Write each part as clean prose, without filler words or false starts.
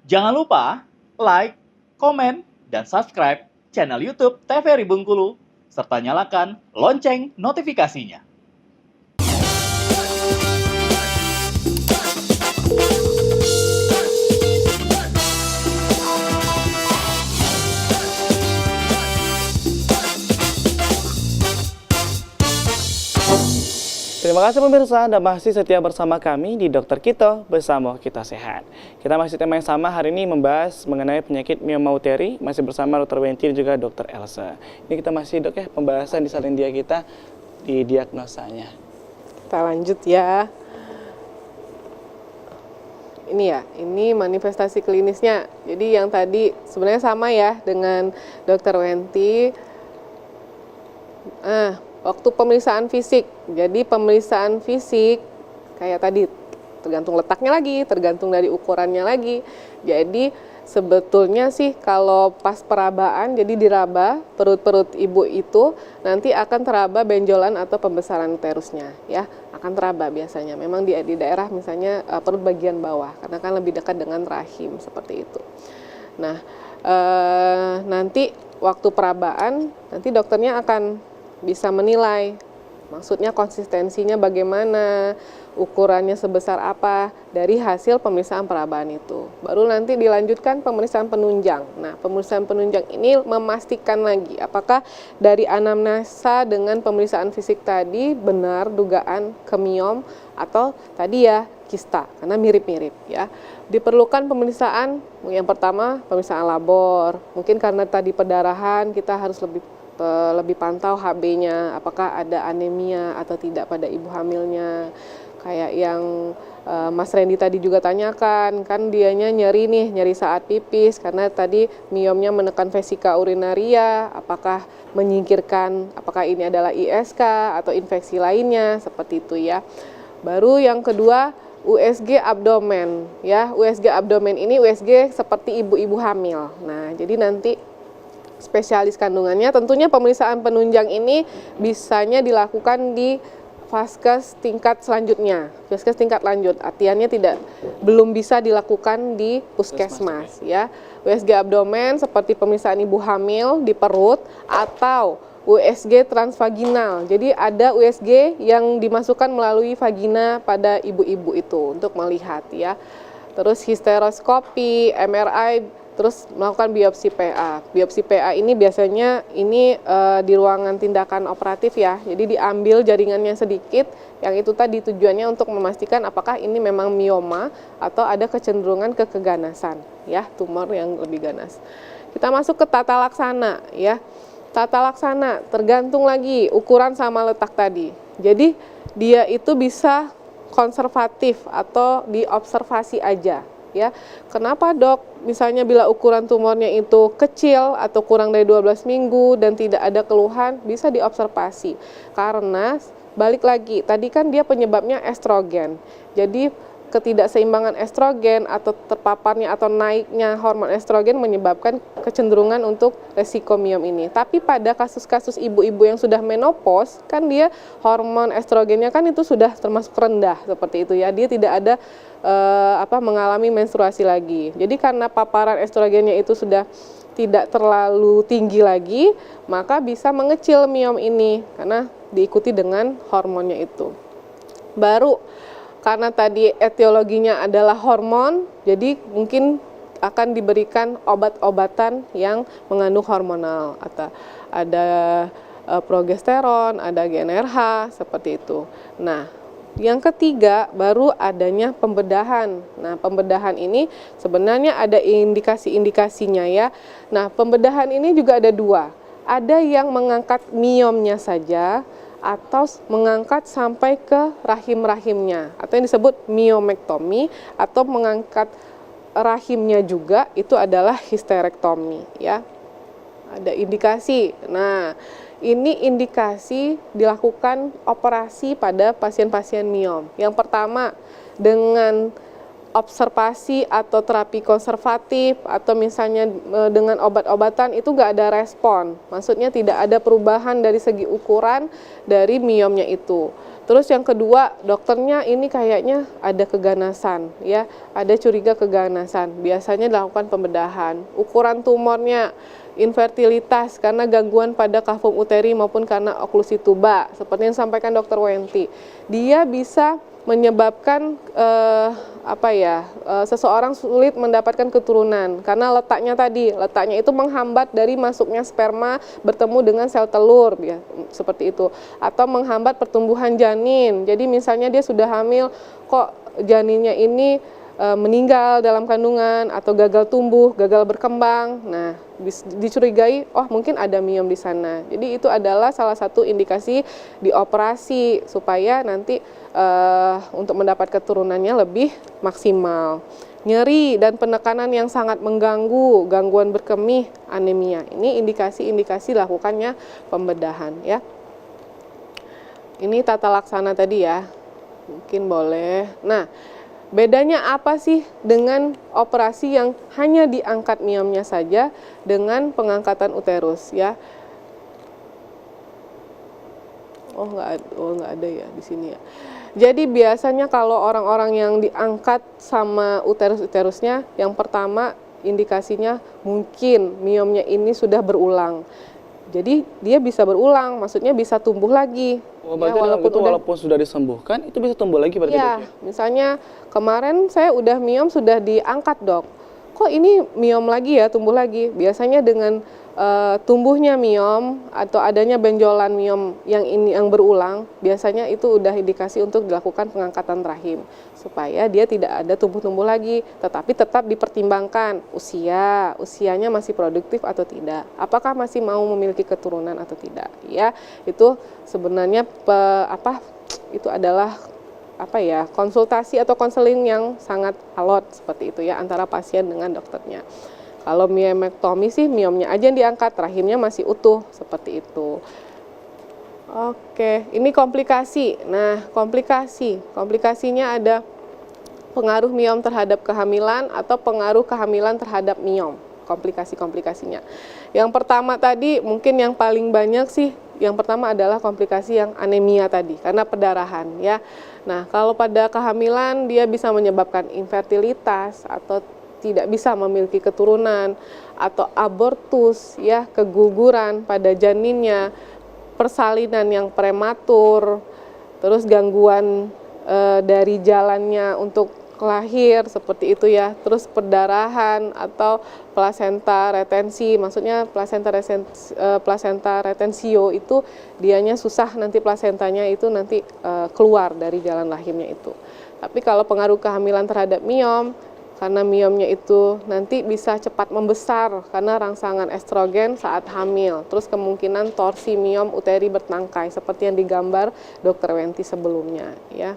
Jangan lupa like, komen, dan subscribe channel YouTube TVRI Bengkulu, serta nyalakan lonceng notifikasinya. Terima kasih pemirsa, Anda masih setia bersama kami di Dokter Kito, bersama kita sehat. Kita masih tema yang sama hari ini membahas mengenai penyakit mioma uteri, masih bersama Dr. Wenti dan juga Dr. Elsa. Ini kita masih dok ya, pembahasan di salindia kita di diagnosanya. Kita lanjut ya. Ini ya, ini manifestasi klinisnya. Jadi yang tadi sebenarnya sama ya dengan Dr. Wenti. Waktu pemeriksaan fisik, jadi pemeriksaan fisik kayak tadi tergantung letaknya lagi, tergantung dari ukurannya lagi. Jadi sebetulnya sih kalau pas perabaan, jadi diraba perut-perut ibu itu nanti akan teraba benjolan atau pembesaran uterusnya ya, akan teraba biasanya. Memang di daerah misalnya perut bagian bawah karena kan lebih dekat dengan rahim seperti itu. Nah nanti waktu perabaan nanti dokternya akan bisa menilai, maksudnya konsistensinya bagaimana, ukurannya sebesar apa dari hasil pemeriksaan perabaan itu. Baru nanti dilanjutkan pemeriksaan penunjang. Nah, pemeriksaan penunjang ini memastikan lagi apakah dari anamnesa dengan pemeriksaan fisik tadi benar dugaan ke miom atau tadi ya kista, karena mirip-mirip ya. Diperlukan pemeriksaan, yang pertama pemeriksaan labor. Mungkin karena tadi perdarahan kita harus lebih pantau HB-nya, apakah ada anemia atau tidak pada ibu hamilnya. Kayak yang Mas Randy tadi juga tanyakan, kan dianya nyeri saat pipis, karena tadi miomnya menekan vesika urinaria, apakah menyingkirkan, apakah ini adalah ISK atau infeksi lainnya, seperti itu ya. Baru yang kedua, USG abdomen, ya. USG abdomen ini USG seperti ibu-ibu hamil. Nah, jadi nanti spesialis kandungannya, tentunya pemeriksaan penunjang ini bisanya dilakukan di vaskes tingkat selanjutnya, vaskes tingkat lanjut, artinya belum bisa dilakukan di puskesmas ya. USG abdomen seperti pemeriksaan ibu hamil di perut atau USG transvaginal, jadi ada USG yang dimasukkan melalui vagina pada ibu-ibu itu untuk melihat ya. Terus histeroskopi, MRI, terus melakukan biopsi PA. Biopsi PA ini biasanya di ruangan tindakan operatif ya. Jadi diambil jaringannya sedikit, yang itu tadi tujuannya untuk memastikan apakah ini memang mioma atau ada kecenderungan ke keganasan ya, tumor yang lebih ganas. Kita masuk ke tata laksana ya. Tata laksana tergantung lagi ukuran sama letak tadi. Jadi dia itu bisa konservatif atau diobservasi aja. Ya, kenapa dok? Misalnya bila ukuran tumornya itu kecil atau kurang dari 12 minggu dan tidak ada keluhan, bisa diobservasi. Karena balik lagi, tadi kan dia penyebabnya estrogen. Jadi ketidakseimbangan estrogen atau terpaparnya atau naiknya hormon estrogen menyebabkan kecenderungan untuk resiko miom ini. Tapi pada kasus-kasus ibu-ibu yang sudah menopause, kan dia hormon estrogennya kan itu sudah termasuk rendah seperti itu ya. Dia tidak ada mengalami menstruasi lagi. Jadi karena paparan estrogennya itu sudah tidak terlalu tinggi lagi, maka bisa mengecil miom ini karena diikuti dengan hormonnya itu. Baru karena tadi etiologinya adalah hormon, jadi mungkin akan diberikan obat-obatan yang mengandung hormonal, atau ada progesteron, ada GnRH, seperti itu. Nah, yang ketiga baru adanya pembedahan. Nah, pembedahan ini sebenarnya ada indikasi-indikasinya ya. Nah, pembedahan ini juga ada dua. Ada yang mengangkat miomnya saja atau mengangkat sampai ke rahim-rahimnya, atau yang disebut miomektomi, atau mengangkat rahimnya juga, itu adalah histerektomi ya. Ada indikasi. Nah, ini indikasi dilakukan operasi pada pasien-pasien miom. Yang pertama, dengan observasi atau terapi konservatif atau misalnya dengan obat-obatan itu nggak ada respon, maksudnya tidak ada perubahan dari segi ukuran dari miomnya itu. Terus yang kedua, dokternya ini kayaknya ada keganasan, ya, ada curiga keganasan. Biasanya dilakukan pembedahan. Ukuran tumornya, infertilitas karena gangguan pada kavum uteri maupun karena oklusi tuba, seperti yang disampaikan Dr. Wenti. Dia bisa menyebabkan seseorang sulit mendapatkan keturunan karena letaknya itu menghambat dari masuknya sperma bertemu dengan sel telur, ya, seperti itu, atau menghambat pertumbuhan janin. Jadi misalnya dia sudah hamil, kok janinnya ini meninggal dalam kandungan atau gagal tumbuh, gagal berkembang. Nah, dicurigai, oh mungkin ada miom di sana. Jadi itu adalah salah satu indikasi dioperasi supaya nanti untuk mendapat keturunannya lebih maksimal. Nyeri dan penekanan yang sangat mengganggu, gangguan berkemih, anemia. Ini indikasi-indikasi lakukannya pembedahan, ya. Ini tata laksana tadi ya. Mungkin boleh. Nah, bedanya apa sih dengan operasi yang hanya diangkat miomnya saja dengan pengangkatan uterus, ya? Oh nggak ada ya di sini ya. Jadi biasanya kalau orang-orang yang diangkat sama uterusnya, yang pertama indikasinya mungkin miomnya ini sudah berulang. Jadi dia bisa berulang, maksudnya bisa tumbuh lagi. Oh, berarti walaupun sudah disembuhkan, itu bisa tumbuh lagi berarti, ya, Dok, ya? Misalnya kemarin saya udah miom sudah diangkat, Dok. Kok ini miom lagi ya, tumbuh lagi? Biasanya dengan tumbuhnya miom atau adanya benjolan miom yang berulang, biasanya itu udah indikasi untuk dilakukan pengangkatan rahim supaya dia tidak ada tumbuh-tumbuh lagi, tetapi tetap dipertimbangkan usianya masih produktif atau tidak, apakah masih mau memiliki keturunan atau tidak, ya. Itu sebenarnya itu adalah konsultasi atau konseling yang sangat alot seperti itu, ya, antara pasien dengan dokternya. Kalau miomektomi sih miomnya aja yang diangkat, rahimnya masih utuh, seperti itu. Oke, ini komplikasi. Nah, komplikasinya ada pengaruh miom terhadap kehamilan atau pengaruh kehamilan terhadap miom. Komplikasinya. Yang pertama tadi mungkin yang paling banyak sih, yang pertama adalah komplikasi yang anemia tadi, karena pendarahan, ya. Nah, kalau pada kehamilan dia bisa menyebabkan infertilitas atau tidak bisa memiliki keturunan, atau abortus, ya, keguguran pada janinnya, persalinan yang prematur, terus gangguan dari jalannya untuk lahir seperti itu, ya, terus perdarahan atau plasenta retensi, maksudnya plasenta retensio itu dianya susah, nanti plasentanya itu nanti keluar dari jalan lahirnya itu. Tapi kalau pengaruh kehamilan terhadap miom, karena miomnya itu nanti bisa cepat membesar karena rangsangan estrogen saat hamil. Terus kemungkinan torsi miom uteri bertangkai seperti yang digambar Dr. Wenti sebelumnya, ya.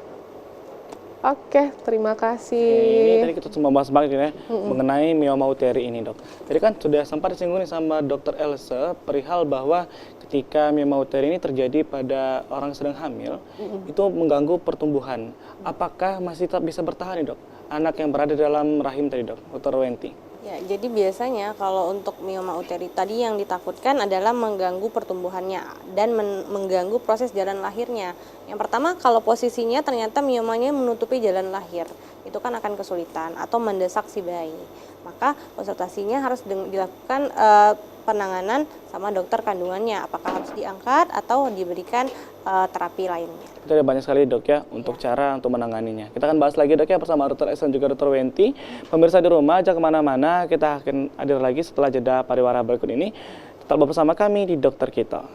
Oke, terima kasih. Ini tadi kita cuma bahas banget ya, mengenai mioma uteri ini, Dok. Jadi kan sudah sempat disinggung sama Dr. Else perihal bahwa ketika mioma uteri ini terjadi pada orang sedang hamil, itu mengganggu pertumbuhan. Apakah masih tetap bisa bertahan nih, Dok, anak yang berada dalam rahim tadi, Dok, Dr. Wenti? Ya, jadi biasanya kalau untuk mioma uteri tadi yang ditakutkan adalah mengganggu pertumbuhannya dan mengganggu proses jalan lahirnya. Yang pertama, kalau posisinya ternyata miomanya menutupi jalan lahir, itu kan akan kesulitan atau mendesak si bayi. Maka konsultasinya harus dilakukan penanganan sama dokter kandungannya, apakah harus diangkat atau diberikan terapi lainnya. Itu ada banyak sekali, Dok, ya, untuk cara untuk menanganinya. Kita akan bahas lagi, Dok, ya, bersama Dr. S dan juga Dr. Wenti. Pemirsa di rumah, jangan kemana-mana, kita akan hadir lagi setelah jeda pariwara berikut ini. Tetap bersama kami di Dokter Kita.